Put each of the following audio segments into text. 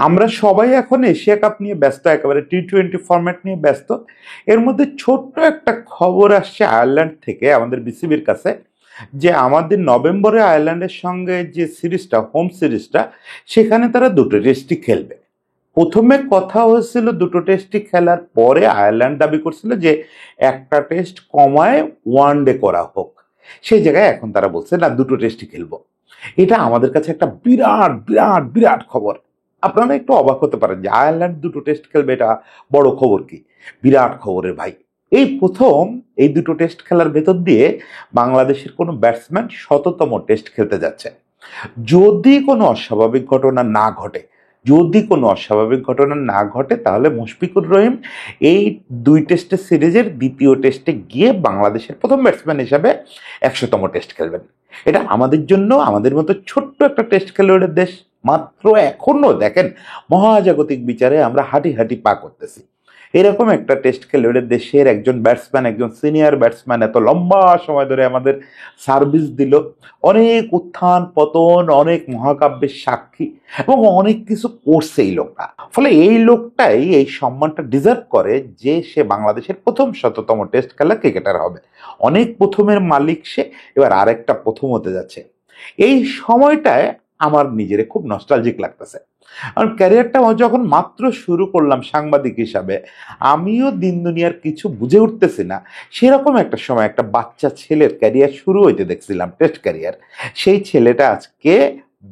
আমরা সবাই এখন এশিয়া কাপ নিয়ে ব্যস্ত, একেবারে টি-20 ফরম্যাট নিয়ে ব্যস্ত। এর মধ্যে ছোট্ট একটা খবর আসছে আয়ারল্যান্ড থেকে আমাদের বিসিবির কাছে, যে আমাদের নভেম্বরে আয়ারল্যান্ডের সঙ্গে যে সিরিজটা, হোম সিরিজটা, সেখানে তারা দুটো টেস্টই খেলবে। প্রথমে কথা হয়েছিল দুটো টেস্টই খেলার পরে আয়ারল্যান্ড দাবি করছিল যে একটা টেস্ট কমায় ওয়ান ডে করা হোক। সেই জায়গায় এখন তারা বলছে না, দুটো টেস্টই খেলবো। এটা আমাদের কাছে একটা বিরাট বিরাট বিরাট খবর। আপনারা একটু অবাক হতে পারেন যে আয়ারল্যান্ড দুটো টেস্ট খেলবে, এটা বড় খবর কি? বিরাট খবরের ভাই। এই প্রথম এই দুটো টেস্ট খেলার ভেতর দিয়ে বাংলাদেশের কোনো ব্যাটসম্যান শততম টেস্ট খেলতে যাচ্ছে। যদি কোনো অস্বাভাবিক ঘটনা না ঘটে, যদি কোনো অস্বাভাবিক ঘটনা না ঘটে, তাহলে মুশফিকুর রহিম এই দুই টেস্টের সিরিজের দ্বিতীয় টেস্টে গিয়ে বাংলাদেশের প্রথম ব্যাটসম্যান হিসাবে 100তম টেস্ট খেলবেন। এটা আমাদের জন্য, আমাদের মতো ছোট্ট একটা টেস্ট খেলোয়াড়ের দেশ, মাত্র এখনো দেখেন মহাজাগতিক বিচারে আমরা হাঁটি হাঁটি পা করতেছি। এরকম একটা টেস্ট খেলোয়াড়ের দেশের একজন ব্যাটসম্যান, একজন সিনিয়র ব্যাটসম্যান এত লম্বা সময় ধরে আমাদের সার্ভিস দিল, অনেক উত্থান পতন, অনেক মহাকাব্যের সাক্ষী, এবং অনেক কিছু করছে এই লোকটা। ফলে এই লোকটাই এই সম্মানটা ডিজার্ভ করে যে সে বাংলাদেশের প্রথম 100তম টেস্ট খেলা ক্রিকেটার হবে। অনেক প্রথমের মালিক সে, এবার আরেকটা প্রথম হতে যাচ্ছে। এই সময়টায় আমার নিজের খুব নস্টালজিক লাগতেছে। কারণ ক্যারিয়ারটা যখন মাত্র শুরু করলাম সাংবাদিক হিসাবে, আমিও দিন দুনিয়ার কিছু বুঝে উঠতেছি না, সেরকম একটা সময় একটা বাচ্চা ছেলের ক্যারিয়ার শুরু হইতে দেখছিলাম, টেস্ট ক্যারিয়ার। সেই ছেলেটা আজকে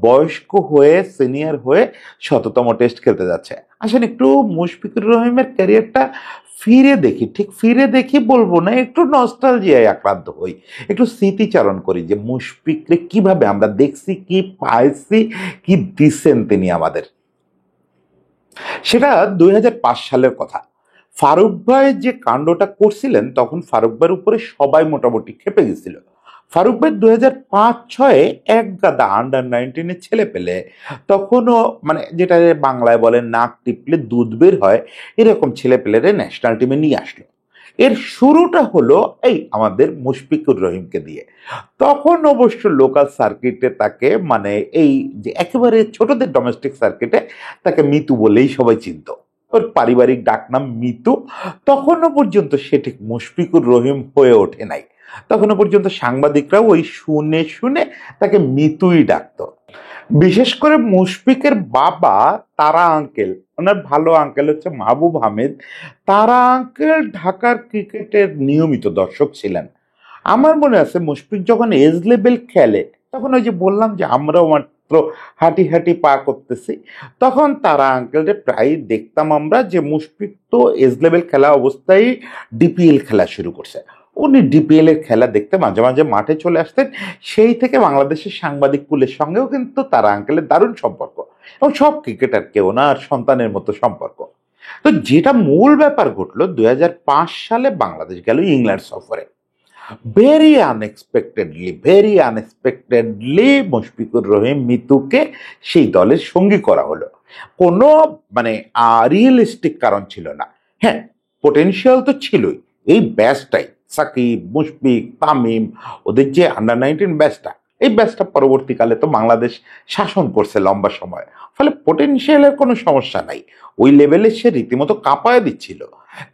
বয়স্ক হয়ে, সিনিয়র হয়ে 100তম টেস্ট খেলতে যাচ্ছে। আসেন একটু মুশফিকুর রহিমের ক্যারিয়ারটা ফিরে দেখি, ঠিক ফিরে দেখি বলবো না, একটু নস্টালজিয়ায় আক্রান্ত হই, একটু স্মৃতিচারণ করি যে মুশফিকরে কিভাবে আমরা দেখছি, কি পাইছি, কি দিচ্ছেন তিনি আমাদের। সেটা 2005 সালের কথা। ফারুক ভাই যে কাণ্ডটা করছিলেন, তখন ফারুক ভাইয়ের উপরে সবাই মোটামুটি খেপে গেছিল। ফারুক ভাই 2005-06 এক গাদা আন্ডার-19 ছেলে পেলে, তখনও মানে যেটা বাংলায় বলে নাক টিপলে দুধ বের হয়, এরকম ছেলে পেলেরে ন্যাশনাল টিমে নিয়ে আসলো। এর শুরুটা হলো এই আমাদের মুশফিকুর রহিমকে দিয়ে। তখন অবশ্য লোকাল সার্কিটে তাকে, মানে এই যে একেবারে ছোটদের ডোমেস্টিক সার্কিটে তাকে মিতু বলেই সবাই চিনত, ওর পারিবারিক ডাকনাম মিতু। তখনও পর্যন্ত সে ঠিক মুশফিকুর রহিম হয়ে ওঠে নাই, তখনও পর্যন্ত সাংবাদিকরাও ওই শুনে শুনে তাকে মিতুই ডাকতো। বিশেষ করে মুশফিকের বাবা তারা আঙ্কেল, ওনার ভালো আঙ্কেল হচ্ছে মাহবুব হামিদ, তারা আঙ্কেল ঢাকার ক্রিকেটের নিয়মিত দর্শক ছিলেন। আমার মনে আছে মুশফিক যখন এজ লেভেল খেলে, তখন ওই যে বললাম যে আমরাও মাত্র হাঁটি হাঁটি পা করতেছি, তখন তারা আঙ্কেলকে প্রায় দেখতাম আমরা যে মুশফিক তো এজ লেভেল খেলা অবস্থায় ডিপিএল খেলা শুরু করছে। উনি ডিপিএল এর খেলা দেখতে মাঝে মাঝে মাঠে চলে আসতেন। সেই থেকে বাংলাদেশের সাংবাদিক কুলের সঙ্গেও কিন্তু তারা আঙ্কেলের দারুণ সম্পর্ক, এবং সব ক্রিকেটারকে ওনার সন্তানের মতো সম্পর্ক। তো যেটা মূল ব্যাপার ঘটলো, 2005 সালে বাংলাদেশ গেল ইংল্যান্ড সফরে। ভেরি আনএক্সপেক্টেডলি মুশফিকুর রহিম মিতুকে সেই দলের সঙ্গী করা হলো। কোনো মানে রিয়েলিস্টিক কারণ ছিল না। হ্যাঁ, পোটেনশিয়াল তো ছিলই। এই ব্যাচটাই সাকিব, মুশফিক, তামিম, ওদের যে আন্ডার-19 ব্যাচটা, এই ব্যাচটা পরবর্তীকালে তো বাংলাদেশ শাসন করছে লম্বা সময়। ফলে পোটেনশিয়ালের কোনো সমস্যা নাই, ওই লেভেলে সে রীতিমতো কাঁপায় দিচ্ছিল।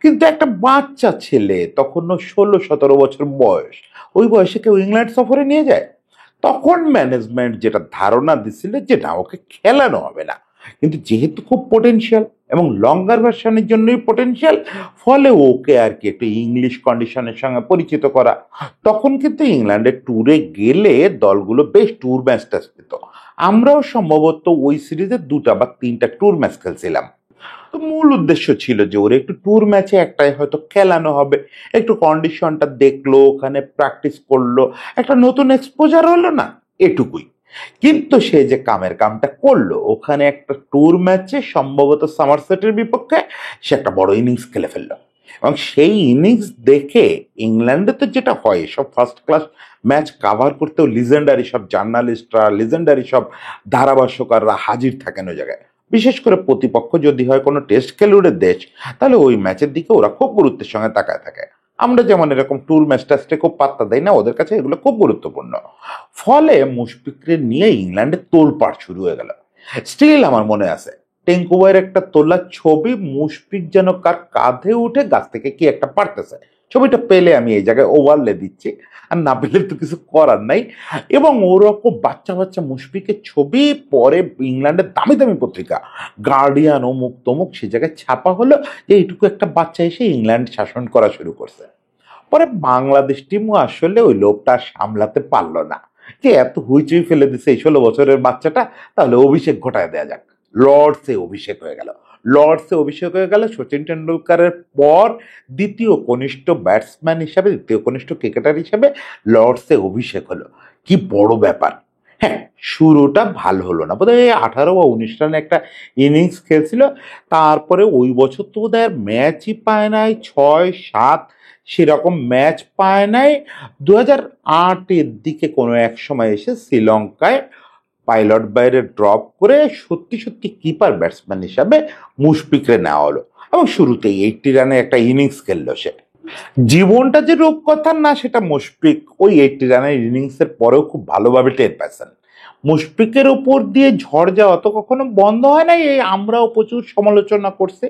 কিন্তু একটা বাচ্চা ছেলে, তখনও 16-17 বছর বয়স, ওই বয়সে কেউ ইংল্যান্ড সফরে নিয়ে যায়? তখন ম্যানেজমেন্ট যেটা ধারণা দিছিল যে না, ওকে খেলানো হবে না, কিন্তু যেহেতু খুব পোটেনশিয়াল এবং লঙ্গার ভার্সনের জন্যই পোটেনশিয়াল, ফলে ওকে আর কি একটু ইংলিশ কন্ডিশনের সঙ্গে পরিচিত করা। তখন কিন্তু ইংল্যান্ডের ট্যুরে গেলে দলগুলো বেশ ট্যুর ম্যাচ টাচ পেত। আমরাও সম্ভবত ওই সিরিজে 2টা বা 3টা ট্যুর ম্যাচ খেলছিলাম। তো মূল উদ্দেশ্য ছিল যে ওর একটু ট্যুর ম্যাচে একটাই হয়তো খেলানো হবে, একটু কন্ডিশনটা দেখলো, ওখানে প্র্যাকটিস করলো, একটা নতুন এক্সপোজার হলো না, এটুকুই। কিন্তু সে যে কামের কামটা করলো, ওখানে একটা ট্যুর ম্যাচে সম্ভবত সামারসেটের বিপক্ষে সে একটা বড় ইনিংস খেলে ফেললো। এবং সেই ইনিংস দেখে ইংল্যান্ডে তো যেটা হয়, সব ফার্স্ট ক্লাস ম্যাচ কাভার করতেও লিজেন্ডারি সব জার্নালিস্টরা, লিজেন্ডারি সব ধারাভাষ্যকাররা হাজির থাকেন ওই জায়গায়। বিশেষ করে প্রতিপক্ষ যদি হয় কোনো টেস্ট খেলুড়ের দেশ, তাহলে ওই ম্যাচের দিকে ওরা খুব গুরুত্বের সঙ্গে তাকায় থাকে। আমরা যেমন এরকম ট্যুর ম্যাচ টেস্টে খুব পাত্তা দেয় না, ওদের কাছে এগুলো খুব গুরুত্বপূর্ণ। ফলে মুশফিকরে নিয়ে ইংল্যান্ডে তোলপাড় শুরু হয়ে গেল। স্টিল আমার মনে আছে টেঙ্কুবাইয়ের একটা তোলা ছবি, মুশফিক যেন কার কাঁধে উঠে গাছ থেকে কি একটা পারতেছে। ছবিটা পেলে আমি এই জায়গায় ওভারলে দিচ্ছি, আর না পেলে তো কিছু করার নাই। এবং ওরকম বাচ্চা বাচ্চা মুশফিকের ছবি পরে ইংল্যান্ডের দামি দামি পত্রিকা গার্ডিয়ান অমুক তমুক সে জায়গায় ছাপা হলো যে এইটুকু একটা বাচ্চা এসে ইংল্যান্ড শাসন করা শুরু করছে। পরে বাংলাদেশ টিমও আসলে ওই লোকটা সামলাতে পারলো না, যে এত হইচই ফেলে দিছে এই 16 বছরের বাচ্চাটা, তাহলে অভিষেক ঘটায় দেয়া যাক। লর্ডসে অভিষেক হয়ে গেল। লর্ডসে অভিষেক হয়ে গেল সচিন টেন্ডুলকারের পর দ্বিতীয় কনিষ্ঠ ব্যাটসম্যান হিসাবে, দ্বিতীয় কনিষ্ঠ ক্রিকেটার হিসাবে লর্ডসে অভিষেক হলো। কি বড় ব্যাপার। হ্যাঁ, শুরুটা ভালো হলো না, বোধহয় 18 বা 19 রানে একটা ইনিংস খেলছিল। তারপরে ওই বছর তো বোধহয় ম্যাচই পায় নাই, 6-7 সেরকম ম্যাচ পায় নাই। 2008-এর দিকে কোনো এক সময় এসে শ্রীলঙ্কায় পাইলট বাইরে ড্রপ করে সত্যি সত্যি কিপার ব্যাটসম্যান হিসাবে মুশফিকরে নেওয়া হলো, এবং শুরুতেই 80 রানে একটা ইনিংস খেললো সে। জীবনটা যে রূপকথার না সেটা মুশফিক ওই 80 রানের ইনিংসের পরেও খুব ভালোভাবে টের পাচ্ছেন। মুশফিকের উপর দিয়ে ঝড় যাওয়া তো কখনো বন্ধ হয় না, এই আমরাও প্রচুর সমালোচনা করছি।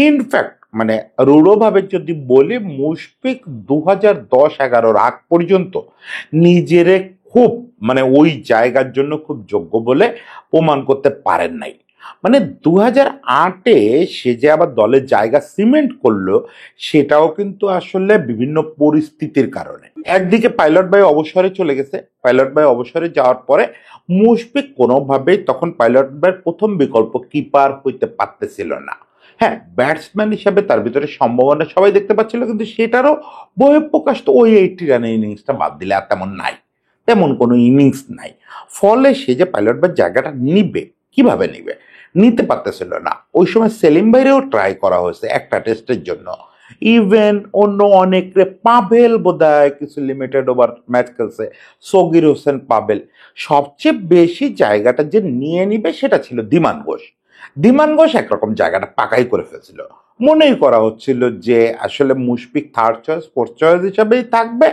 ইনফ্যাক্ট মানে রূঢ়ভাবে যদি বলি, মুশফিক 2010-11 আগ পর্যন্ত নিজেরে খুব মানে ওই জায়গার জন্য খুব যোগ্য বলে প্রমাণ করতে পারেন নাই। মানে 2008-এ সে যে আবার দলের জায়গা সিমেন্ট করলো, সেটাও কিন্তু আসলে বিভিন্ন পরিস্থিতির কারণে। একদিকে পাইলট ভাই অবসরে চলে গেছে, পাইলট ভাই অবসরে যাওয়ার পরে মুশফিক কোনোভাবেই তখন পাইলট ভাইয়ের প্রথম বিকল্প কিপার হইতে পারতেছিল না। হ্যাঁ, ব্যাটসম্যান হিসাবে তার ভিতরে সম্ভাবনা সবাই দেখতে পাচ্ছিল, কিন্তু সেটারও বহিঃপ্রকাশ তো ওই 80 রানের ইনিংসটা বাদ দিলে আর তেমন নাই, তেমন কোনো ইনিংস নাই। ফলে সে যে পাইলট ভাইয়ের জায়গাটা নিবে, কিভাবে নিবে, নিতে পারতেছিল না। ওই সময় সেলিম ভাইরেও ট্রাই করা হয়েছে একটা টেস্টের জন্য, ইভেন অন্য অনেকরে, পাভেল বোধহয় কিছু লিমিটেড ওভার ম্যাচ খেলছে, সগির হোসেন পাভেল। সবচেয়ে বেশি জায়গাটা যে নিয়ে নিবে সেটা ছিল ধীমান ঘোষ। ধীমান ঘোষ একরকম জায়গাটা পাকাই করে ফেলছিল। মনেই করা হচ্ছিল যে আসলে Mushfiq third choice, fourth choice হিসাবেই থাকবে,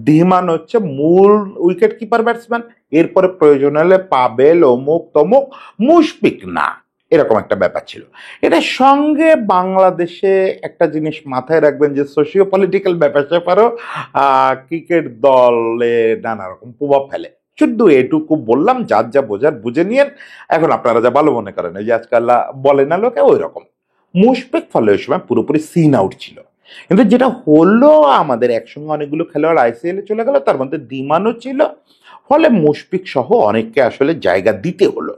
ধীমান হচ্ছে মূল উইকেট কিপার ব্যাটসম্যান, এরপরে প্রয়োজন হলে পাবেল অমুক তমুক, মুশফিক না, এরকম একটা ব্যাপার ছিল। এটার সঙ্গে বাংলাদেশে একটা জিনিস মাথায় রাখবেন যে সোশিও পলিটিক্যাল ব্যাপার স্যাপারও ক্রিকেট দলে নানা রকম প্রভাব ফেলে। শুধু এটুকু বললাম, যার যা বোঝার বুঝে নিয়েন। এখন আপনারা যা ভালো মনে করেন, এই যে আজকাল বলে না লোকে, ওই রকম মুশফিক ফলে ওই সময় পুরোপুরি সিন আউট ছিল। কিন্তু যেটা হলো, আমাদের একসঙ্গে অনেকগুলো খেলোয়াড় আইসিএলে চলে গেল, তার মধ্যে ধীমানও ছিল। ফলে মুশফিক সহ অনেককে আসলে জায়গা দিতে হলো,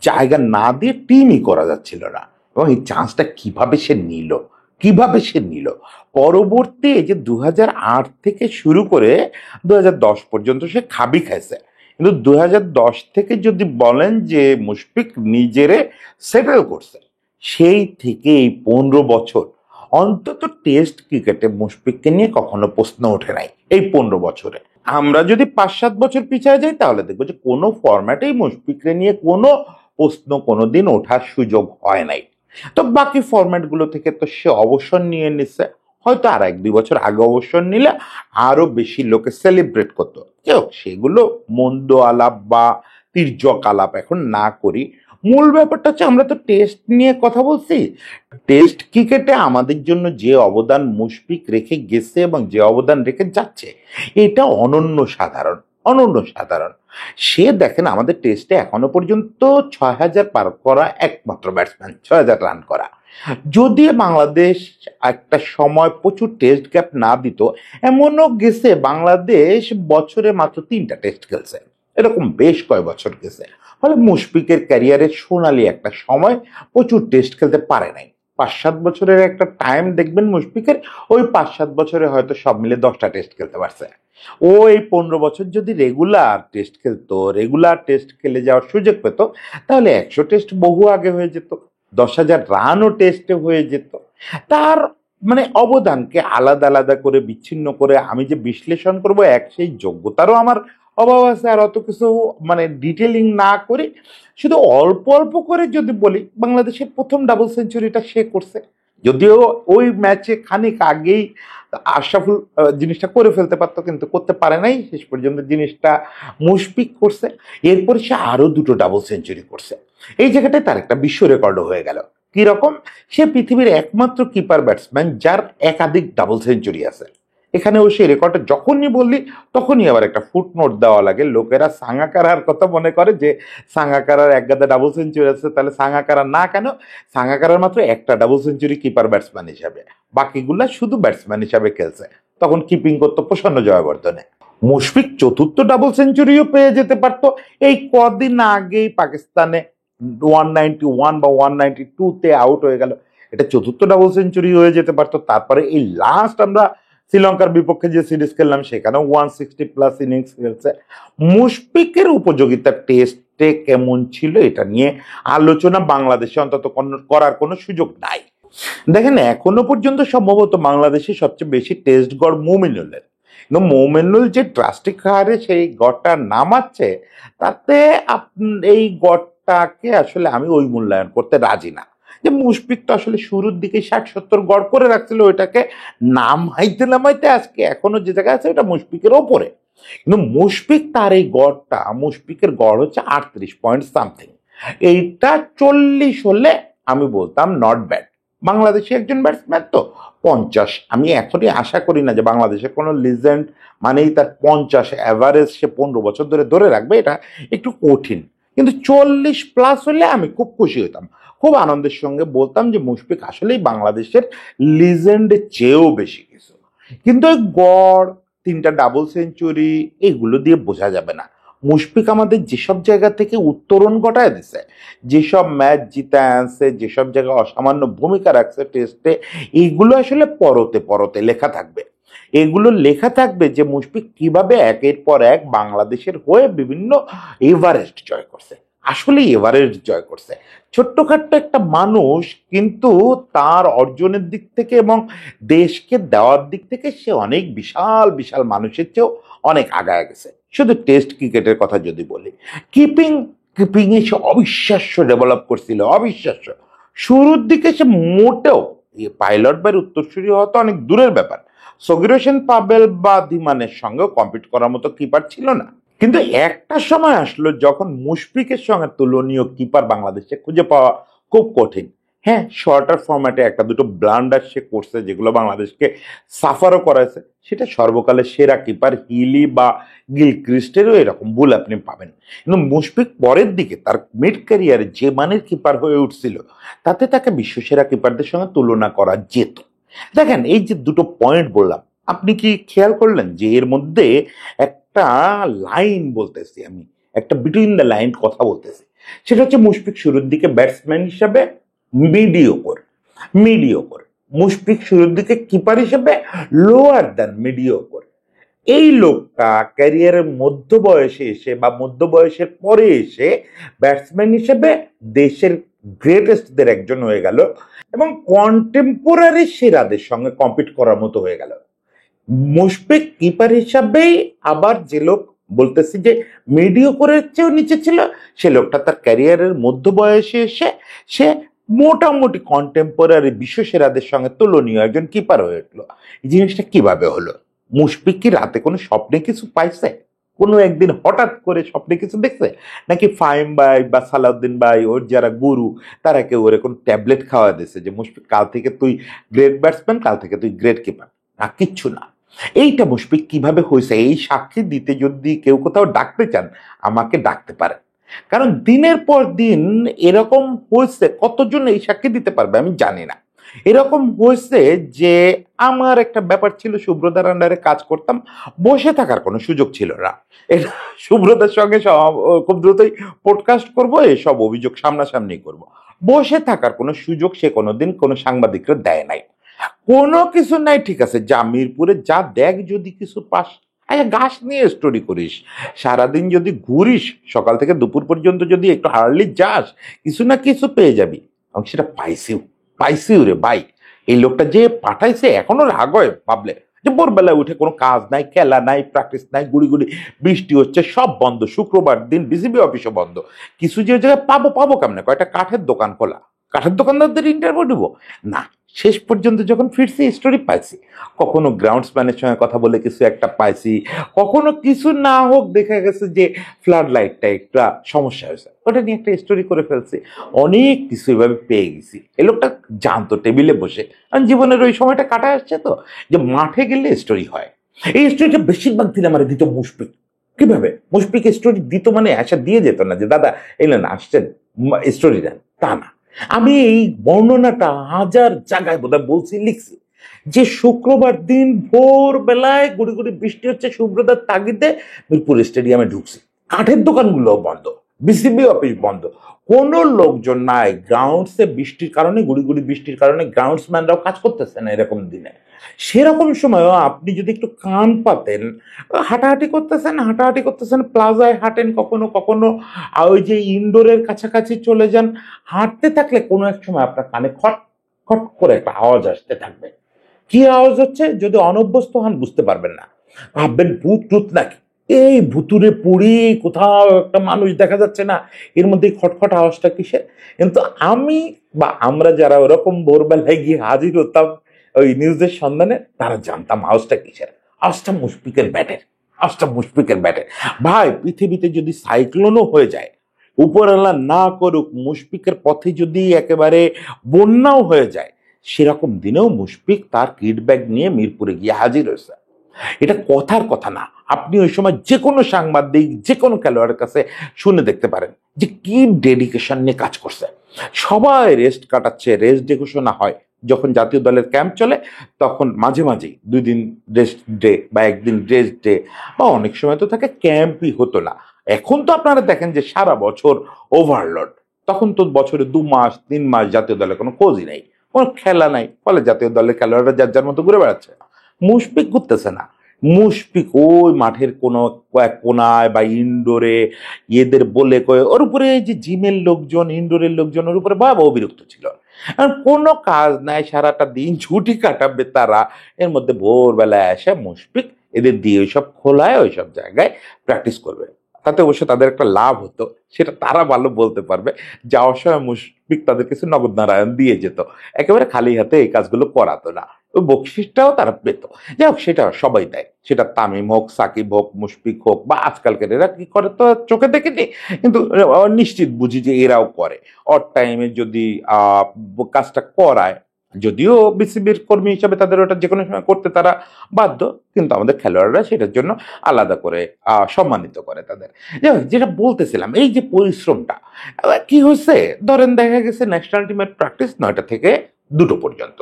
জায়গা না দিয়ে টিমই করা যাচ্ছিল না। এবং এই চান্সটা কিভাবে সে নিল, কিভাবে সে নিল, পরবর্তী এই যে 2008 থেকে শুরু করে 2010 পর্যন্ত সে খাবি খাইছে। কিন্তু 2010 থেকে যদি বলেন যে মুশফিক নিজেরে সেটেল করছে, সেই থেকে এই 15 বছর অন্তত টেস্ট ক্রিকেটে মুশফিককে নিয়ে কখনো প্রশ্ন ওঠে নাই। এই 15 বছরে আমরা যদি 5-7 বছর পিছিয়ে যাই, তাহলে দেখবো যে কোনো ফরম্যাটেই মুশফিককে নিয়ে কোনো প্রশ্ন কোনোদিন ওঠার সুযোগ হয় নাই। তো বাকি ফরম্যাটগুলো থেকে তো সে অবসর নিয়ে নিচ্ছে, হয়তো আর 1-2 বছর আগে অবসর নিলে আরো বেশি লোকে সেলিব্রেট করতো। কেউ সেগুলো মন্দ আলাপ বা তির্যক আলাপ এখন না করি। মূল ব্যাপারটা হচ্ছে, আমরা তো টেস্ট নিয়ে কথা বলছি। টেস্ট ক্রিকেটে আমাদের জন্য যে অবদান মুশফিক রেখে গেছে এবং যে অবদান রেখে যাচ্ছে, এটা অনন্য সাধারণ, অনন্য সাধারণ। সে দেখেন আমাদের টেস্টে এখনো পর্যন্ত 6000 পার করা একমাত্র ব্যাটসম্যান, 6000 রান করা। যদি বাংলাদেশ একটা সময় প্রচুর টেস্ট গ্যাপ না দিত, এমনও গেছে বাংলাদেশ বছরে মাত্র 3টা টেস্ট খেলছে, এরকম বেশ কয়েক বছর গেছে। ফলে মুশফিকের ক্যারিয়ারের সোনালি একটা সময়, প্রচুর টেস্ট খেলতে পারে নাই। 5-7 বছরের একটা টাইম দেখবেন মুশফিকের, ওই 5-7 বছরে হয়তো সব মিলে 10টা টেস্ট খেলতে পারছে। ও এই 15 বছর যদি রেগুলার টেস্ট খেলতো, রেগুলার টেস্ট খেলে যাওয়ার সুযোগ পেত, তাহলে 100 টেস্ট বহু আগে হয়ে যেত, 10,000 রানও টেস্টে হয়ে যেত। তার মানে অবদানকে আলাদা আলাদা করে বিচ্ছিন্ন করে আমি যে বিশ্লেষণ করব, সেই যোগ্যতারও আমার অভাব আছে। আর অত কিছু মানে ডিটেলিং না করে শুধু অল্প অল্প করে যদি বলি, বাংলাদেশের প্রথম ডাবল সেঞ্চুরিটা সে করছে, যদিও ওই ম্যাচে খানিক আগেই আশরাফুল জিনিসটা করে ফেলতে পারতো, কিন্তু করতে পারে নাই, শেষ পর্যন্ত জিনিসটা মুশফিক করছে। এরপরে সে আরো 2টো ডাবল সেঞ্চুরি করছে। এই জায়গাটায় তার একটা বিশ্ব রেকর্ডও হয়ে গেল। কিরকম? সে পৃথিবীর একমাত্র কিপার ব্যাটসম্যান যার একাধিক ডাবল সেঞ্চুরি আছে। এখানেও সেই রেকর্ডটা যখনই বললি তখনই আবার একটা ফুটনোট দেওয়া লাগে। লোকেরা সাঙ্গাকারার কথা মনে করে যে সাঙ্গাকারার এক গাদা ডাবল সেঞ্চুরি আছে, তাহলে সাঙ্গাকারা না কেন? সাঙ্গাকারার মাত্র একটা ডাবল সেঞ্চুরি কিপার ব্যাটসম্যান হিসাবে, বাকিগুলা শুধু ব্যাটসম্যান হিসাবে খেলছে। তখন কিপিং করতো প্রসন্ন জয়াবর্ধনে। মুশফিক চতুর্থ ডাবল সেঞ্চুরিও পেয়ে যেতে পারতো। এই কদিন আগেই পাকিস্তানে 191 বা 192-তে আউট হয়ে গেল, এটা চতুর্থ ডাবল সেঞ্চুরি হয়ে যেতে পারতো। তারপরে এই লাস্ট আমরা শ্রীলঙ্কার বিপক্ষে যে সিরিজ খেললাম সেখানেও 160+ ইনিংস খেলছে। মুশফিকের উপযোগিতা টেস্টে কেমন ছিল এটা নিয়ে আলোচনা বাংলাদেশে অন্তত করার কোনো সুযোগ নাই। দেখেন, এখনো পর্যন্ত সম্ভবত বাংলাদেশে সবচেয়ে বেশি টেস্ট গড় মুমিনুলের, কিন্তু মৌমেনুল যে ড্রাস্টিক হারে সেই গড়টা নামাচ্ছে, তাতে এই গড়টাকে আসলে আমি ওই মূল্যায়ন করতে রাজি না। যে মুশফিক তো আসলে শুরুর দিকে 60-70 গড় করে রাখছিল, ওইটাকে নামাইতে নামাইতে আজকে এখনো যে জায়গায় আছে ওটা মুশফিকের ওপরে। কিন্তু মুশফিক তার এই গড়টা, মুশফিকের গড় হচ্ছে 38 পয়েন্ট সামথিং। এইটা 40 হলে আমি বলতাম নট ব্যাড। বাংলাদেশি একজন ব্যাটসম্যান তো 50, আমি এখনই আশা করি না যে বাংলাদেশের কোনো লিজেন্ড মানেই তার 50 অ্যাভারেজ সে 15 বছর ধরে ধরে রাখবে, এটা একটু কঠিন। কিন্তু 40+ হলে আমি খুব খুশি হতাম, খুব আনন্দের সঙ্গে বলতাম যে মুশফিক আসলেই বাংলাদেশের লিজেন্ডের চেয়েও বেশি কিছু। কিন্তু ওই গড়, 3টা ডাবল সেঞ্চুরি, এগুলো দিয়ে বোঝা যাবে না। মুশফিক আমাদের যেসব জায়গা থেকে উত্তরণ ঘটায় দিছে, যেসব ম্যাচ জিতে আনছে, যেসব জায়গায় অসামান্য ভূমিকা রাখছে টেস্টে, এইগুলো আসলে পরতে পরতে লেখা থাকবে। এগুলো লেখা থাকবে যে মুশফিক কিভাবে একের পর এক বাংলাদেশের হয়ে বিভিন্ন এভারেস্ট জয় করছে। আসলে এভারেস্ট জয় করছে ছোট্টখাট্ট একটা মানুষ, কিন্তু তার অর্জনের দিক থেকে এবং দেশকে দেওয়ার দিক থেকে সে অনেক বিশাল বিশাল মানুষের চেয়েও অনেক আগায় গেছে। শুধু টেস্ট ক্রিকেটের কথা যদি বলি, কিপিং কিপিং এ সে অবিশ্বাস্য ডেভেলপ করছিল, অবিশ্বাস্য। শুরুর দিকে সে মোটেও পাইলট বাইয়ের উত্তরসূরি হওয়া তো অনেক দূরের ব্যাপার, সগির হোসেন পাবেল বা ধীমানের সঙ্গে কম্পিট করার মতো কিপার ছিল না। কিন্তু একটা সময় আসলো যখন মুশফিকের সঙ্গে তুলনীয় কিপার বাংলাদেশে খুঁজে পাওয়া খুব কঠিন। হ্যাঁ, শর্টার ফরম্যাটে একটা দুটো ব্লান্ডার সে করছে যেগুলো বাংলাদেশকে সাফারও করাইছে, সেটা সর্বকালের সেরা কিপার হিলি বা গিলক্রিস্টেরও এরকম ভুল আপনি পাবেন। কিন্তু মুশফিক পরের দিকে তার মিড ক্যারিয়ারে যে মানের কিপার হয়ে উঠছিল, তাতে তাকে বিশ্বসেরা কিপারদের সঙ্গে তুলনা করা যেত। দেখেন, এই যে দুটো পয়েন্ট বললাম, আপনি কি খেয়াল করলেন যে এর মধ্যে একটা লাইন বলতেছি আমি, একটা বিটুইন দ্য লাইন কথা বলতেছি। সেটা হচ্ছে মুশফিক শুরুর দিকে ব্যাটসম্যান হিসাবে মিডিওকর, মিডিওকর। মুশফিক শুরুর দিকে কিপার হিসেবে লোয়ার দ্যান মিডিওকর। এই লোকটা ক্যারিয়ারের মধ্য বয়সে এসে বা মধ্য বয়সের পরে এসে ব্যাটসম্যান হিসেবে দেশের গ্রেটেস্টদের একজন হয়ে গেল এবং কন্টেম্পোরারি সেরাদের সঙ্গে কম্পিট করার মতো হয়ে গেল। মুশফিক কিপার হিসাবেই আবার যে লোক বলতেছি যে মিডিওকরের চেয়েও নিচে ছিল, সে লোকটা তার ক্যারিয়ারের মধ্য বয়সে এসে সে মোটামুটি কন্টেম্পোরারি বিশ্বসেরাদের সঙ্গে তুলনীয় একজন কিপার হয়ে উঠলো। এই জিনিসটা কিভাবে হলো? মুশফিক কি রাতে কোনো স্বপ্নে কিছু পাইছে? কোনো একদিন হঠাৎ করে স্বপ্নে কিছু দেখছে? নাকি ফাহিম ভাই বা সালাউদ্দিন ভাই ওর যারা গুরু, তারা কেউ ওরে কোনো ট্যাবলেট খাওয়া দিয়েছে যে মুশফিক কাল থেকে তুই গ্রেট ব্যাটসম্যান, কাল থেকে তুই গ্রেট কিপার? না, কিচ্ছু না। এইটা মুশফিক কিভাবে হয়েছে এই সাক্ষী দিতে যদি কেউ কোথাও ডাকতে চান, আমাকে ডাকতে পারেন। কারণ দিনের পর দিন এরকম হয়েছে, কতজন এই সাক্ষী দিতে পারবে আমি জানি না। এরকম হয়েছে যে আমার একটা ব্যাপার ছিল, সুব্রতার আন্ডারে কাজ করতাম, বসে থাকার কোনো সুযোগ ছিল না। এটা সুব্রতার সঙ্গে খুব দ্রুতই পডকাস্ট করব, এসব অভিযোগ সামনাসামনি করব। বসে থাকার কোনো সুযোগ সে কোনোদিন কোনো সাংবাদিকরা দেয় নাই। কোনো কিছু নাই, ঠিক আছে, যা মিরপুরে যা দেখ, যদি কিছু পাস, আচ্ছা গাছ নিয়ে স্টোরি করিস, সারাদিন যদি ঘুরিস, সকাল থেকে দুপুর পর্যন্ত যদি একটু হার্লি যাস, কিছু না কিছু পেয়ে যাবি। এবং সেটা পাইছিও, পাইছিও রে ভাই। এই লোকটা যে পাঠাইছে এখনো রাগ হয় ভাবলে, যে ভোরবেলায় উঠে কোনো কাজ নাই, খেলা নাই, প্র্যাকটিস নাই, গুড়ি গুড়ি বৃষ্টি হচ্ছে, সব বন্ধ, শুক্রবার দিন বিসিবি অফিসও বন্ধ। কিছু যে জায়গায় পাবো পাবো কেমনে, কয়টা কাঠের দোকান খোলা, কাঠের দোকানদারদের ইন্টারভিউ দিব? না, শেষ পর্যন্ত যখন ফিরছি স্টোরি পাইছি, কখনো গ্রাউন্ডসম্যানের সঙ্গে কথা বলে কিছু একটা পাইছি, কখনো কিছু না হোক দেখা গেছে যে ফ্লাড লাইটটা একটা সমস্যা হয়েছে, ওটা নিয়ে একটা স্টোরি করে ফেলছি। অনেক কিছু এভাবে পেয়ে গেছি। এই লোকটা জানতো টেবিলে বসে, কারণ জীবনের ওই সময়টা কাটা আসছে তো, যে মাঠে গেলে স্টোরি হয়। এই স্টোরিটা বেশিরভাগ দিন আমার দিত মুশফিক। কিভাবে মুশফিক স্টোরি দিত, মানে আশা দিয়ে যেত না যে দাদা এলেন আসছেন স্টোরি দেন, তা না। আমি এই বর্ণনাটা হাজার জায়গায় বোধহয় বলছি, লিখছি, যে শুক্রবার দিন ভোর বেলায় গুড়ি গুড়ি বৃষ্টি হচ্ছে, সুব্রতার তাগিদে মিরপুর স্টেডিয়ামে ঢুকছি। কাঠের দোকানগুলো বন্ধ, বিসিবি অফিস বন্ধ, কোনো লোকজন নাই। গ্রাউন্ডসে বৃষ্টির কারণে, গুড়ি গুড়ি বৃষ্টির কারণে গ্রাউন্ডসম্যানরাও কাজ করতেছে না এরকম দিনে। সেরকম সময়ও আপনি যদি একটু কান পাতেন, হাঁটাহাঁটি করতেছেন, প্লাজায় হাঁটেন, কখনো কখনো ওই যে ইনডোরের কাছাকাছি চলে যান, হাঁটতে থাকলে কোনো এক সময় আপনার কানে খট খট করে একটা আওয়াজ আসতে থাকবে। কি আওয়াজ হচ্ছে যদি অনভ্যস্ত হন বুঝতে পারবেন না, ভাববেন ভূত টুত নাকি, এই ভুতুরে পুরি, কোথাও একটা মানুষ দেখা যাচ্ছে না, এর মধ্যে খটখট আওয়াজটা কিসের। কিন্তু আমি বা আমরা যারা ওরকম ভোরবেলায় গিয়ে হাজির হতাম ওই নিউজের সন্ধানে, তারা জানতাম আওয়াজটা কিসের। আওয়াজটা মুশফিকের ব্যাটের, আওয়াজটা মুশফিকের ব্যাটের। ভাই পৃথিবীতে যদি সাইক্লোনও হয়ে যায়, উপরওয়ালা না করুক, মুশফিকের পথে যদি একেবারে বন্যাও হয়ে যায়, সেরকম দিনেও মুশফিক তার কিট ব্যাগ নিয়ে মিরপুরে গিয়ে হাজির হয়েছে। এটা কথার কথা না। আপনি ওই সময় যে কোনো সাংবাদিক, যে কোনো খেলোয়াড়ের কাছে শুনে দেখতে পারেন যে কি ডেডিকেশন নিয়ে কাজ করছে। সবাই রেস্ট কাটাচ্ছে, রেস্ট ডে ঘোষণা হয় যখন জাতীয় দলের ক্যাম্প চলে, তখন মাঝে মাঝেই 2 দিন রেস্ট ডে বা একদিন রেস্ট ডে, বা অনেক সময় তো থাকে ক্যাম্পই হতো না। এখন তো আপনারা দেখেন যে সারা বছর ওভারলোড, তখন তো বছরে 2 মাস 3 মাস জাতীয় দলের কোনো খোঁজই নাই, কোনো খেলা নাই, ফলে জাতীয় দলের খেলোয়াড়রা যার যার মতো ঘুরে বেড়াচ্ছে। মুশফিক ঘুরতেছে না। মুশফিক ওই মাঠের কোনো এক কোনায় বা ইনডোরে এদের বলে কয়ে, ওর উপরে এই যে জিমের লোকজন, ইনডোরের লোকজন ওর উপরে ভয়াবহ বিরক্ত ছিল। আর কোনো কাজ নাই, সারাটা দিন ছুটি কাটাবে তারা, এর মধ্যে ভোরবেলায় এসে মুশফিক এদের দিয়ে ওইসব খোলায় ওইসব জায়গায় প্র্যাকটিস করবে। তাতে অবশ্য তাদের একটা লাভ হতো, সেটা তারা ভালো বলতে পারবে। যাওয়ার সময় মুশফিক তাদের কিছু নগদ নারায়ণ দিয়ে যেত, একেবারে খালি হাতে এই কাজগুলো করাতো না, ওই বকশিসটাও তারা পেত। যাই হোক, সেটা সবাই দেয়, সেটা তামিম হোক, সাকিব হোক, মুশফিক হোক, বা আজকালকার এরা কি করে তো চোখে দেখেনি, কিন্তু নিশ্চিত বুঝি যে এরাও করে। অড টাইমে যদি কাজটা করায়, যদিও বিসিবির কর্মী হিসাবে তাদের ওটা যে কোনো সময় করতে তারা বাধ্য, কিন্তু আমাদের খেলোয়াড়রা সেটার জন্য আলাদা করে সম্মানিত করে তাদের। যাই হোক, যেটা বলতেছিলাম, এই যে পরিশ্রমটা কি হয়েছে, ধরেন দেখা গেছে ন্যাশনাল টিমের প্র্যাকটিস 9টা থেকে 2টো পর্যন্ত,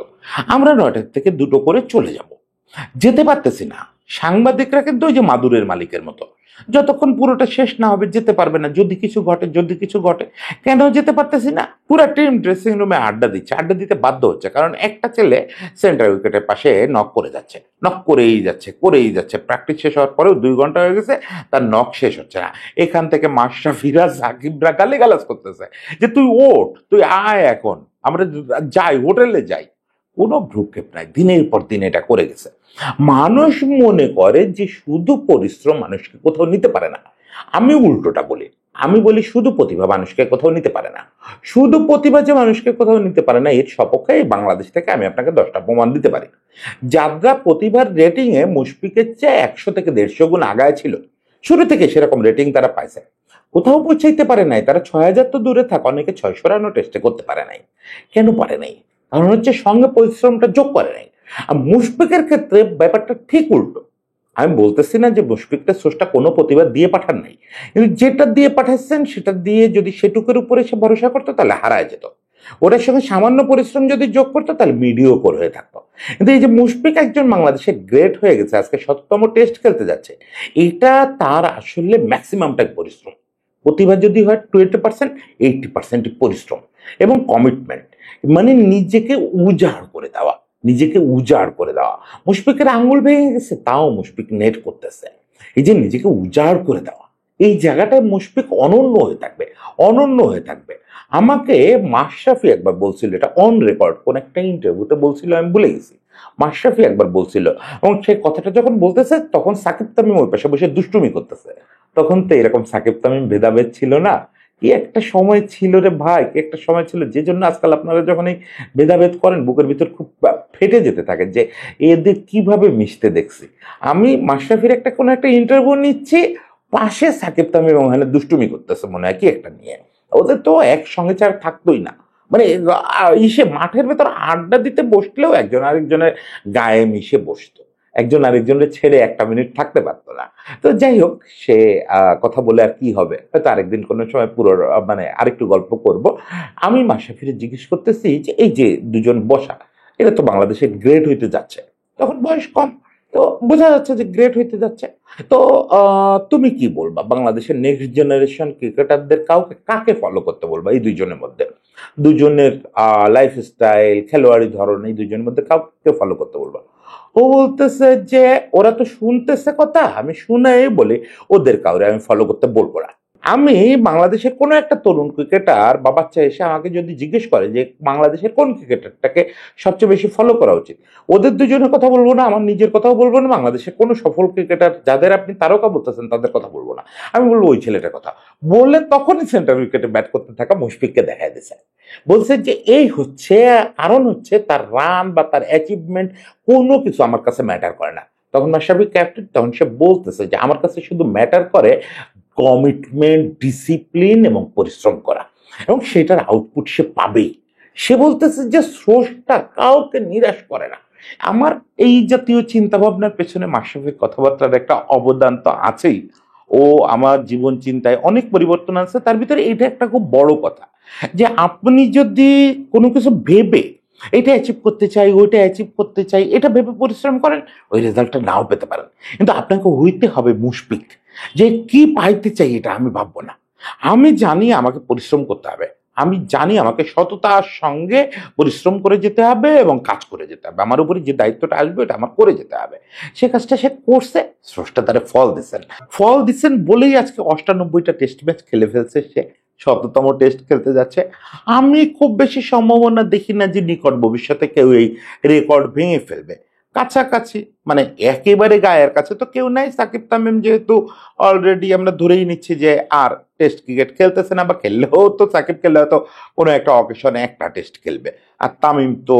আমরা 9টা থেকে 2টো করে চলে যাব, যেতে পারতেছি না। সাংবাদিকরা কিন্তু ওই যে মাদুরের মালিকের মতো, যতক্ষণ পুরোটা শেষ না হবে যেতে পারবে না, যদি কিছু ঘটে, যদি কিছু ঘটে। কেন যেতে পারতেছি না? পুরো টিম ড্রেসিং রুমে আড্ডা দিচ্ছে, আড্ডা দিতে বাধ্য হচ্ছে, কারণ একটা ছেলে সেন্টার উইকেটের পাশে নক করে যাচ্ছে, নক করেই যাচ্ছে, করেই যাচ্ছে। প্র্যাকটিস শেষ হওয়ার পরেও 2 ঘন্টা হয়ে গেছে, তার নক শেষ হচ্ছে না। এখান থেকে মাশরাফিরা, সাকিবরা গালিগালাজ করতেছে যে তুই ওঠ, তুই আয়, এখন আমরা যাই, হোটেলে যাই। কোনো ভ্রুক্ষেপ নাই, দিনের পর দিন এটা করে গেছে। মানুষ মনে করে যে শুধু পরিশ্রম মানুষকে কোথাও নিতে পারে না। আমি উল্টোটা বলি, আমি বলি শুধু প্রতিভা মানুষকে কোথাও নিতে পারে না। শুধু প্রতিভা যে মানুষকে কোথাও নিতে পারে না, এর সপক্ষে বাংলাদেশ থেকে আমি আপনাকে 10টা প্রমাণ দিতে পারি। যারা প্রতিভার রেটিং এ মুশফিকের চেয়ে 100 থেকে 150 গুণ আগায় ছিল, শুরু থেকে সেরকম রেটিং তারা পাইছে, কোথাও পৌঁছাইতে পারে নাই। তারা 6000 তো দূরে থাক, অনেকে 600 রানও টেস্টে করতে পারে নাই। কেন পারে নাই? কারণ হচ্ছে সঙ্গে পরিশ্রমটা যোগ করে নাই। আর মুশফিকের ক্ষেত্রে ব্যাপারটা ঠিক উল্টো। আমি বলতেছি না যে মুশফিকটা স্রষ্টা কোনো প্রতিভা দিয়ে পাঠান নাই, কিন্তু যেটা দিয়ে পাঠাচ্ছেন সেটা দিয়ে যদি সেটুকুর উপরে সে ভরসা করতো তাহলে হারায় যেত। ওটার সঙ্গে সামান্য পরিশ্রম যদি যোগ করতো তাহলে মিডিওকর হয়ে থাকতো। কিন্তু এই যে মুশফিক একজন বাংলাদেশে গ্রেট হয়ে গেছে, আজকে 70তম টেস্ট খেলতে যাচ্ছে, এটা তার আসলে ম্যাক্সিমামটাই পরিশ্রম। প্রতিভা যদি হয় 20%, 80% পরিশ্রম এবং কমিটমেন্ট, মানে নিজেকে উজাড় করে দেওয়া, নিজেকে উজাড় করে দেওয়া। মুশফিকের আঙ্গুল ভেঙে গেছে, তাও মুশফিক নেট করতেছে। এই যে নিজেকে উজাড় করে দেওয়া, এই জায়গাটায় মুশফিক অনন্য হয়ে থাকবে, অনন্য হয়ে থাকবে। আমাকে মাশরাফি একবার বলছিল, এটা অন রেকর্ড, কোন একটা ইন্টারভিউতে বলছিল, আমি ভুলে গেছি। মাশরাফি একবার বলছিল, এবং সেই কথাটা যখন বলতেছে তখন সাকিব তামিম ওই পাশে বসে দুষ্টুমি করতেছে। তখন তো এরকম সাকিব তামিম ভেদাভেদ ছিল না, কি একটা সময় ছিল রে ভাই, কি একটা সময় ছিল, যে জন্য আজকাল আপনারা যখন এই ভেদাভেদ করেন বুকের ভিতর খুব ফেটে যেতে থাকে যে এদের কিভাবে মিশতে দেখছি। আমি মাশরাফির একটা কোনো একটা ইন্টারভিউ নিচ্ছি, পাশে সাকিব তামিম এবং ওখানে দুষ্টুমি করতেছে মনে হয় কি একটা নিয়ে। ওদের তো একসঙ্গে ছাড়া থাকতোই না, মানে ইসে মাঠের ভেতর আড্ডা দিতে বসলেও একজন আরেকজনের গায়ে মিশে বসতো, একজন আরেকজনের ছেড়ে একটা মিনিট থাকতে পারতো না। তো যাই হোক, সে কথা বলে আর কি হবে, হয়তো আরেকদিন কোনো সময় পুরো মানে আরেকটু গল্প করব। আমি মাশরাফিরে জিজ্ঞেস করতেছি যে এই যে দুজন বসা, এটা তো বাংলাদেশে গ্রেড হইতে যাচ্ছে, তখন বয়স কম, তো বোঝা যাচ্ছে যে গ্রেট হইতে যাচ্ছে। তো তুমি কি বলবা, বাংলাদেশের নেক্সট জেনারেশন ক্রিকেটারদের কাউকে কাকে ফলো করতে বলবা এই দুইজনের মধ্যে, দুজনের লাইফস্টাইল, খেলোয়াড়ি ধরন, এই দুজনের মধ্যে কাউকে ফলো করতে বলবা? ও বলতেছে যে ওরা তো শুনতেছে কথা, আমি শুনেই বলি ওদের কাউরে আমি ফলো করতে বলবো না। আমি বাংলাদেশের কোনো একটা তরুণ ক্রিকেটার বা বাচ্চা এসে আমাকে যদি জিজ্ঞেস করে যে বাংলাদেশের কোন ক্রিকেটারটাকে সবচেয়ে বেশি ফলো করা উচিত, ওদের দুজনের কথা বলবো না, আমার নিজের কথাও বলবো না, বাংলাদেশের কোনো সফল ক্রিকেটার যাদের আপনি তারকা বলতেছেন তাদের কথা বলবো না, আমি বলবো ওই ছেলেটার কথা। বললে তখনই সেন্ট্রাল উইকেটে ব্যাট করতে থাকা মুশফিককে দেখা দিয়েছে, বলছে যে এই হচ্ছে কারণ, হচ্ছে তার রান বা তার অ্যাচিভমেন্ট কোনো কিছু আমার কাছে ম্যাটার করে না। তখন মাশরাফি ক্যাপ্টেন, তখন সে বলতেছে যে আমার কাছে শুধু ম্যাটার করে কমিটমেন্ট, ডিসিপ্লিন এবং পরিশ্রম করা, এবং সেটার আউটপুট সে পাবেই। সে বলতেছে যে স্রষ্টা কাউকে নিরাশ করে না। আমার এই জাতীয় চিন্তা ভাবনার পেছনে মাশরাফির কথাবার্তার একটা অবদান তো আছেই। ও আমার জীবন চিন্তায় অনেক পরিবর্তন আছে, তার ভিতরে এটা একটা খুব বড় কথা, যে আপনি যদি কোনো কিছু ভেবে এটা অ্যাচিভ করতে চাই, ওইটা অ্যাচিভ করতে চাই, এটা ভেবে পরিশ্রম করেন, ওই রেজাল্টটা নাও পেতে পারেন, কিন্তু আপনাকে হইতে হবে মুশফিক, যে কি পাইতে চাই এটা আমি ভাববো না। আমি জানি আমাকে পরিশ্রম করতে হবে, আমি জানি আমাকে সততার সঙ্গে পরিশ্রম করে যেতে হবে এবং কাজ করে যেতে হবে, আমার উপরে যে দায়িত্বটা আসবে এটা আমার করে যেতে হবে। সে কাজটা সে করছে, স্রষ্টা তারে ফল দিচ্ছেন। ফল দিচ্ছেন বলেই আজকে 98টা টেস্ট ম্যাচ খেলে ফেলছে সে, 100তম টেস্ট খেলতে যাচ্ছে। আমি খুব বেশি সম্ভাবনা দেখি না যে নিকট ভবিষ্যতে কেউ এই রেকর্ড ভেঙে ফেলবে। কাছাকাছি, মানে একেবারে গায়ের কাছে তো কেউ নাই। সাকিব তামিম যেহেতু অলরেডি আমরা ধরেই নিচ্ছি যে আর টেস্ট ক্রিকেট খেলতেছে না, বা খেললেও তো সাকিব খেললে হয়তো কোনো একটা অকেশনে একটা টেস্ট খেলবে, আর তামিম তো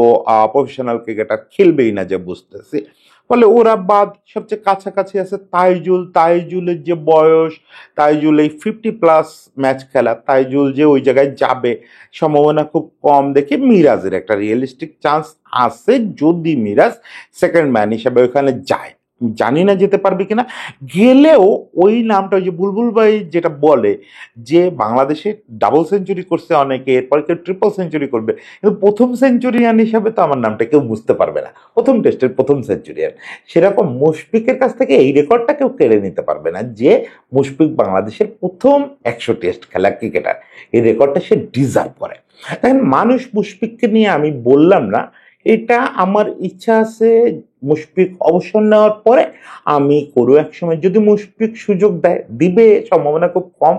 প্রফেশনাল ক্রিকেটার খেলবেই না যে বুঝতেছি। ফলে ওরা বাদ সবচেয়ে কাছাকাছি আছে তাইজুল। তাইজুলের যে বয়স, তাইজুল এই 50+ ম্যাচ খেলা, তাইজুল যে ওই জায়গায় যাবে সম্ভাবনা খুব কম দেখে মিরাজের একটা রিয়েলিস্টিক চান্স আছে, যদি মিরাজ সেকেন্ড ম্যান হিসাবে ওইখানে যায়। জানি না যেতে পারবে কিনা, গেলেও ওই নামটা, ওই যে বুলবুল ভাই যেটা বলে যে বাংলাদেশে ডাবল সেঞ্চুরি করছে অনেকে, এরপর কেউ ট্রিপল সেঞ্চুরি করবে, কিন্তু প্রথম সেঞ্চুরিয়ান হিসাবে তো আমার নামটা কেউ বুঝতে পারবে না, প্রথম টেস্টের প্রথম সেঞ্চুরিয়ান। সেরকম মুশফিকের কাছ থেকে এই রেকর্ডটা কেউ কেড়ে নিতে পারবে না, যে মুশফিক বাংলাদেশের প্রথম 100 টেস্ট খেলা ক্রিকেটার, এই রেকর্ডটা সে ডিজার্ভ করে। দেখেন, মানুষ মুশফিককে নিয়ে আমি বললাম না, এটা আমার ইচ্ছা আছে মুশফিক অবসর নেওয়ার পরে আমি করবো এক সময়, যদি মুশফিক সুযোগ দেয়, দিবে সম্ভাবনা খুব কম,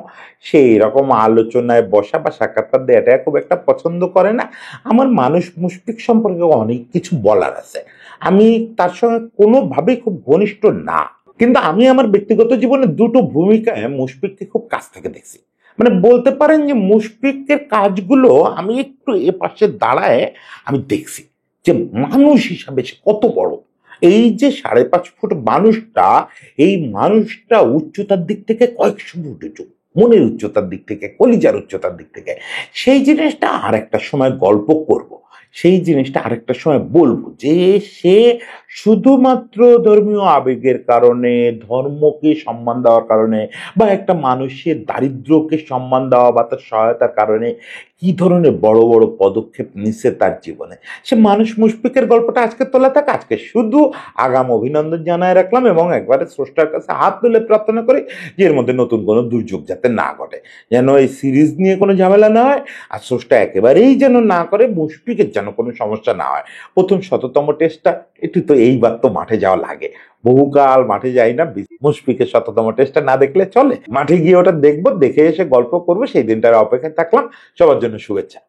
সেই রকম আলোচনায় বসা বা সাক্ষাৎকার দেয় এটা খুব একটা পছন্দ করে না। আমার মানুষ মুশফিক সম্পর্কে অনেক কিছু বলার আছে, আমি তার সঙ্গে কোনোভাবেই খুব ঘনিষ্ঠ না, কিন্তু আমি আমার ব্যক্তিগত জীবনে দুটো ভূমিকায় মুশফিককে খুব কাছ থেকে দেখছি। মানে বলতে পারেন যে মুশফিকের কাজগুলো আমি একটু এ পাশে দাঁড়ায় আমি দেখছি যে মানুষ হিসাবে সে কত বড়। এই যে 5.5 ফুট মানুষটা, এই মানুষটা উচ্চতার দিক থেকে কয়েকশো ফুট উঁচু, মনের উচ্চতার দিক থেকে, কলিজার উচ্চতার দিক থেকে। সেই জিনিসটা আর একটা সময় গল্প করব, সেই জিনিসটা আরেকটা সময় বলবো, যে সে শুধুমাত্র ধর্মীয় আবেগের কারণে, ধর্মকে সম্মান দেওয়ার কারণে, বা একটা মানুষের দারিদ্র্যকে সম্মান দেওয়া বা তার সহায়তার কারণে কি ধরনের বড় বড় পদক্ষেপ নিচ্ছে তার জীবনে, সে মানুষ মুশফিকের গল্পটা আজকে তোলা থাক। আজকে শুধু আগাম অভিনন্দন জানায় রাখলাম, এবং একবারে স্রষ্টার কাছে হাত তুলে প্রার্থনা করি যে এর মধ্যে নতুন কোনো দুর্যোগ যাতে না ঘটে, যেন এই সিরিজ নিয়ে কোনো ঝামেলা না হয়, আর স্রষ্টা একেবারেই যেন না করে মুশফিকের যেন কোনো সমস্যা না হয়। প্রথম 100তম টেস্টটা, একটু তো এইবার তো মাঠে যাওয়া লাগে, বহুকাল মাঠে যাই না, মুশফিকের 100তম টেস্টটা না দেখলে চলে, মাঠে গিয়ে ওটা দেখবো, দেখে এসে গল্প করবো, সেই দিনটার অপেক্ষায় থাকলাম। সবার জন্য শুভেচ্ছা।